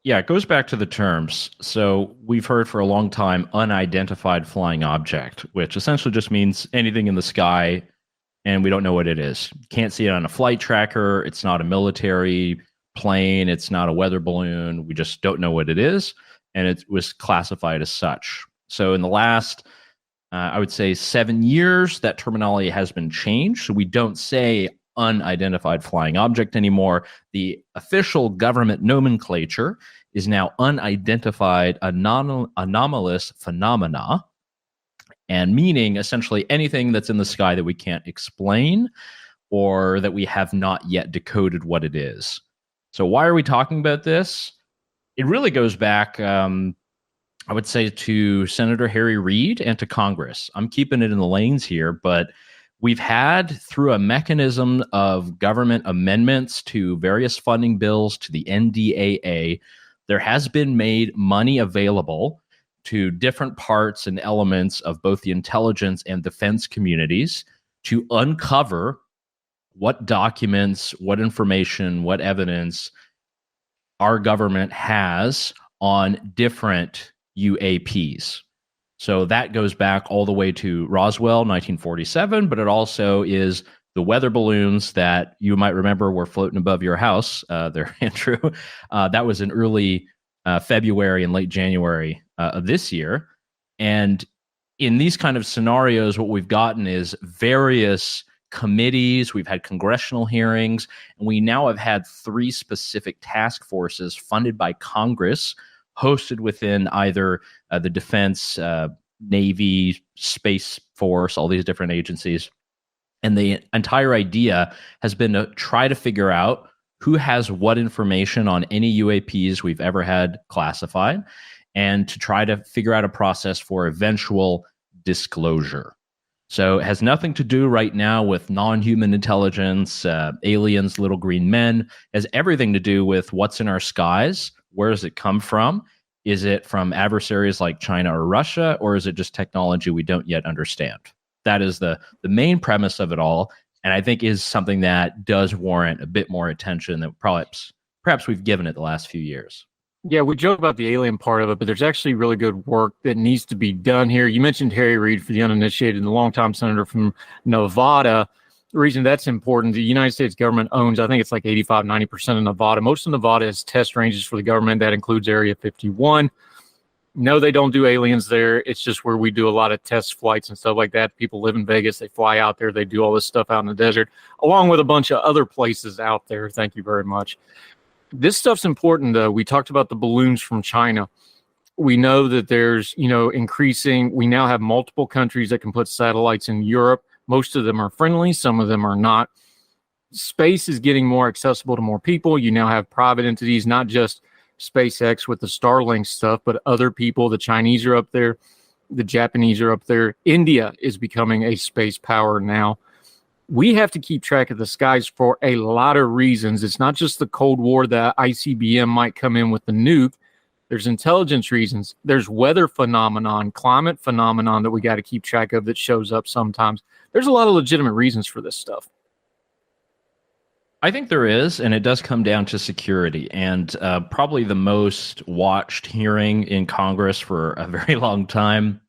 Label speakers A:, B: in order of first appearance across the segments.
A: Yeah, it goes back to the terms. So we've heard for a long time unidentified flying object, which essentially just means anything in the sky and we don't know what it is. Can't see it on a flight tracker. It's not a military plane. It's not a weather balloon. We just don't know what it is. And it was classified as such. So in the last, I would say, 7 years, that terminology has been changed. So we don't say unidentified flying object anymore. The official government nomenclature is now unidentified anomalous phenomena, and meaning essentially anything that's in the sky that we can't explain or that we have not yet decoded what it is. So, why are we talking about this? It really goes back, I would say, to Senator Harry Reid and to Congress. I'm keeping it in the lanes here, but we've had, through a mechanism of government amendments to various funding bills to the NDAA, there has been made money available to different parts and elements of both the intelligence and defense communities to uncover what documents, what information, what evidence our government has on different UAPs. So that goes back all the way to Roswell, 1947, but it also is the weather balloons that you might remember were floating above your house there, Andrew. That was in early February and late January of this year. And in these kind of scenarios, what we've gotten is various committees, we've had congressional hearings, and we now have had 3 specific task forces funded by Congress, hosted within either the Defense, Navy, Space Force, all these different agencies. And the entire idea has been to try to figure out who has what information on any UAPs we've ever had classified, and to try to figure out a process for eventual disclosure. So it has nothing to do right now with non-human intelligence, aliens, little green men. It has everything to do with what's in our skies. Where does it come from? Is it from adversaries like China or Russia, or is it just technology we don't yet understand? That is the main premise of it all, and I think is something that does warrant a bit more attention than perhaps we've given it the last few years.
B: Yeah, we joke about the alien part of it, but there's actually really good work that needs to be done here. You mentioned Harry Reid, for the uninitiated, the longtime senator from Nevada. The reason that's important, the United States government owns, I think it's like 85, 90% of Nevada. Most of Nevada is test ranges for the government. That includes Area 51. No, they don't do aliens there. It's just where we do a lot of test flights and stuff like that. People live in Vegas. They fly out there. They do all this stuff out in the desert, along with a bunch of other places out there. Thank you very much. This stuff's important, though. We talked about the balloons from China. We know that there's, increasing. We now have multiple countries that can put satellites in Europe. Most of them are friendly. Some of them are not. Space is getting more accessible to more people. You now have private entities, not just SpaceX with the Starlink stuff, but other people. The Chinese are up there. The Japanese are up there. India is becoming a space power now. We have to keep track of the skies for a lot of reasons. It's not just the Cold War that ICBM might come in with the nuke. There's intelligence reasons. There's weather phenomenon, climate phenomenon that we got to keep track of that shows up sometimes. There's a lot of legitimate reasons for this stuff.
A: I think there is, and it does come down to security. And probably the most watched hearing in Congress for a very long time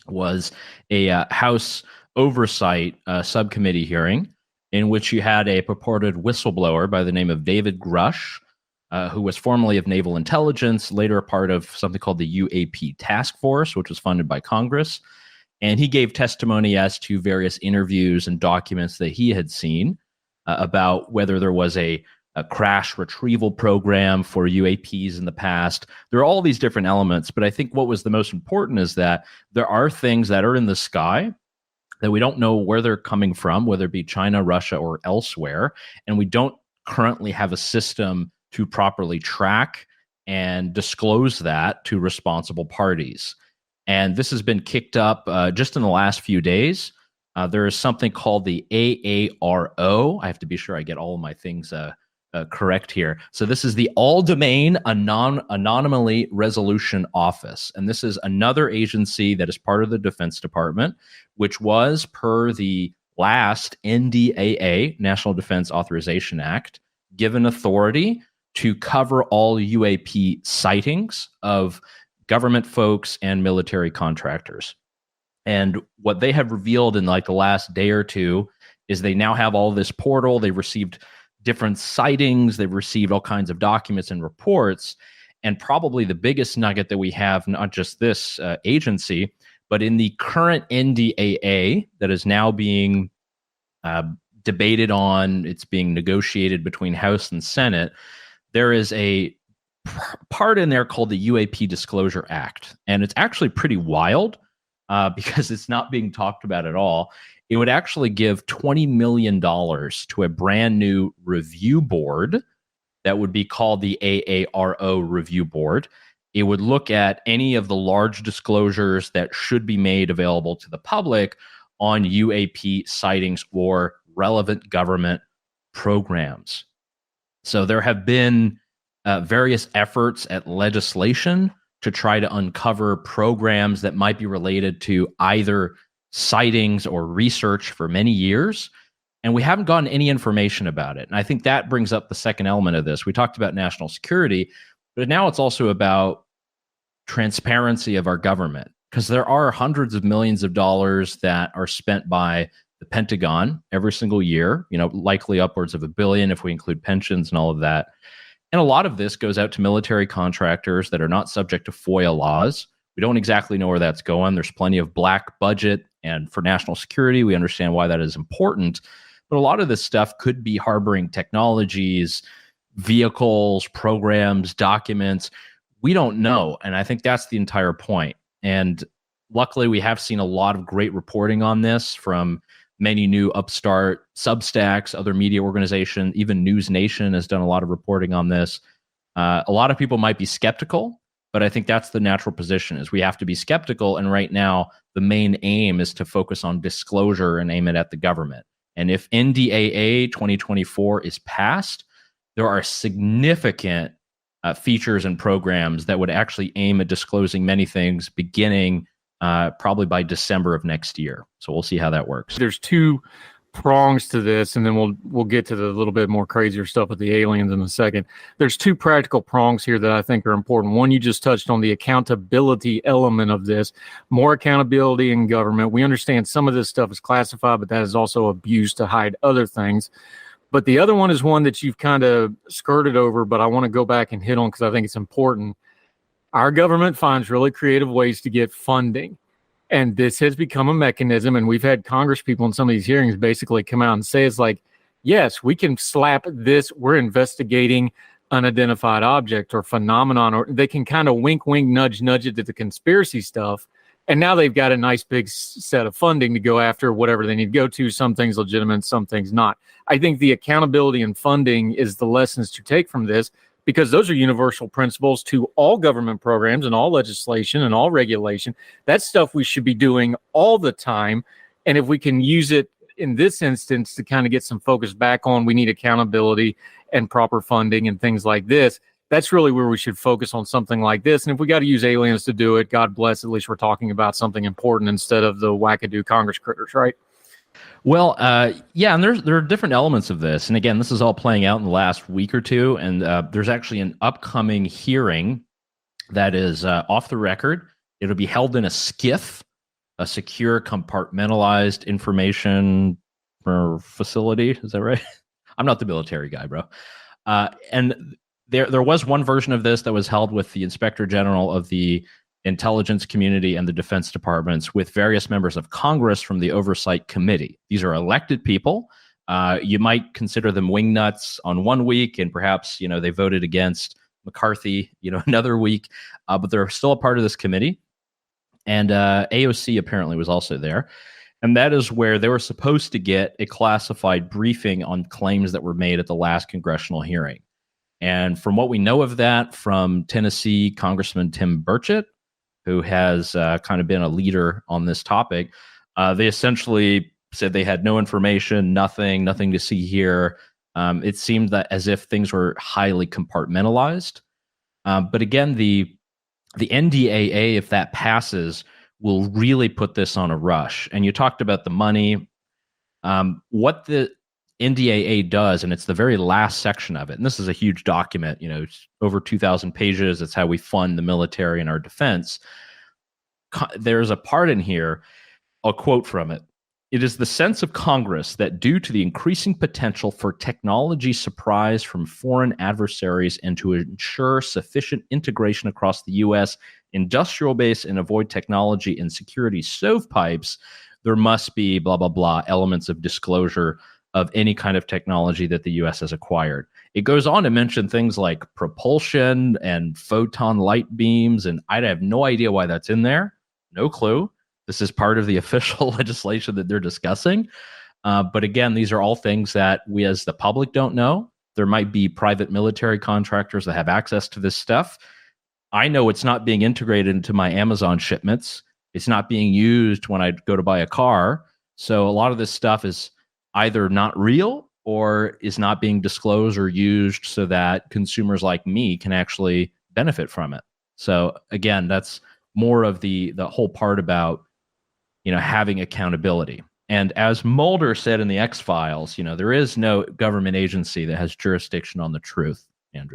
A: was a House Oversight subcommittee hearing in which you had a purported whistleblower by the name of David Grush, who was formerly of Naval Intelligence, later a part of something called the UAP Task Force, which was funded by Congress. And he gave testimony as to various interviews and documents that he had seen about whether there was a crash retrieval program for UAPs in the past. There are all these different elements, but I think what was the most important is that there are things that are in the sky that we don't know where they're coming from, whether it be China, Russia, or elsewhere, and we don't currently have a system to properly track and disclose that to responsible parties. And this has been kicked up just in the last few days. There is something called the AARO. I have to be sure I get all of my things correct here. So this is the All-Domain Anomaly Resolution Office. And this is another agency that is part of the Defense Department, which was, per the last NDAA, National Defense Authorization Act, given authority to cover all UAP sightings of government folks and military contractors. And what they have revealed in like the last day or two is they now have all this portal. They've received different sightings. They've received all kinds of documents and reports. And probably the biggest nugget that we have, not just this agency, but in the current NDAA that is now being debated on, it's being negotiated between House and Senate, there is a part in there called the UAP Disclosure Act. And it's actually pretty wild because it's not being talked about at all. It would actually give $20 million to a brand new review board that would be called the AARO Review Board. It would look at any of the large disclosures that should be made available to the public on UAP sightings or relevant government programs. So there have been various efforts at legislation to try to uncover programs that might be related to either sightings or research for many years. And we haven't gotten any information about it. And I think that brings up the second element of this. We talked about national security, but now it's also about transparency of our government, because there are hundreds of millions of dollars that are spent by the Pentagon every single year, likely upwards of $1 billion if we include pensions and all of that. And a lot of this goes out to military contractors that are not subject to FOIA laws. We don't exactly know where that's going. There's plenty of black budget, and for national security, we understand why that is important. But a lot of this stuff could be harboring technologies, vehicles, programs, documents. We don't know. And I think that's the entire point. And luckily, we have seen a lot of great reporting on this from many new upstart Substacks, other media organizations, even News Nation has done a lot of reporting on this. A lot of people might be skeptical, but I think that's the natural position, is we have to be skeptical. And right now, the main aim is to focus on disclosure and aim it at the government. And if NDAA 2024 is passed, there are significant features and programs that would actually aim at disclosing many things beginning probably by December of next year. So we'll see how that works.
B: There's two prongs to this, and then we'll get to the little bit more crazier stuff with the aliens in a second. There's two practical prongs here that I think are important. One, you just touched on the accountability element of this. More accountability in government. We understand some of this stuff is classified, but that is also abused to hide other things. But the other one is one that you've kind of skirted over, but I want to go back and hit on because I think it's important. Our government finds really creative ways to get funding. And this has become a mechanism, and we've had Congress people in some of these hearings basically come out and say it's like, yes, we can slap this, we're investigating unidentified object or phenomenon, or they can kind of wink, nudge it to the conspiracy stuff. And now they've got a nice big set of funding to go after whatever they need to go to. Some things legitimate, some things not. I think the accountability and funding is the lessons to take from this, because those are universal principles to all government programs and all legislation and all regulation. That's stuff we should be doing all the time. And if we can use it in this instance to kind of get some focus back on, we need accountability and proper funding and things like this, that's really where we should focus on something like this. And if we got to use aliens to do it, God bless, at least we're talking about something important instead of the wackadoo Congress critters, right?
A: Well, yeah, and there are different elements of this. And again, this is all playing out in the last week or two. And there's actually an upcoming hearing that is off the record. It'll be held in a SCIF, a secure compartmentalized information facility. Is that right? I'm not the military guy, bro. And there was one version of this that was held with the Inspector General of the intelligence community and the Defense Departments, with various members of Congress from the Oversight Committee. These are elected people. You might consider them wingnuts on one week, and perhaps they voted against McCarthy another week, but they're still a part of this committee. And AOC apparently was also there. And that is where they were supposed to get a classified briefing on claims that were made at the last congressional hearing. And from what we know of that, from Tennessee Congressman Tim Burchett, who has kind of been a leader on this topic, they essentially said they had no information, nothing to see here. It seemed that as if things were highly compartmentalized. But again, the NDAA, if that passes, will really put this on a rush. And you talked about the money. What the NDAA does, and it's the very last section of it. And this is a huge document, it's over 2,000 pages. It's how we fund the military and our defense. There's a part in here, I'll quote from it. It is the sense of Congress that due to the increasing potential for technology surprise from foreign adversaries and to ensure sufficient integration across the U.S. industrial base and avoid technology and security stovepipes, there must be blah, blah, blah, elements of disclosure of any kind of technology that the U.S. has acquired. It goes on to mention things like propulsion and photon light beams, and I have no idea why that's in there. No clue. This is part of the official legislation that they're discussing. But again, these are all things that we as the public don't know. There might be private military contractors that have access to this stuff. I know it's not being integrated into my Amazon shipments. It's not being used when I go to buy a car. So a lot of this stuff is either not real or is not being disclosed or used so that consumers like me can actually benefit from it. So again, that's more of the whole part about having accountability. And as Mulder said in the X-Files, there is no government agency that has jurisdiction on the truth, Andrew.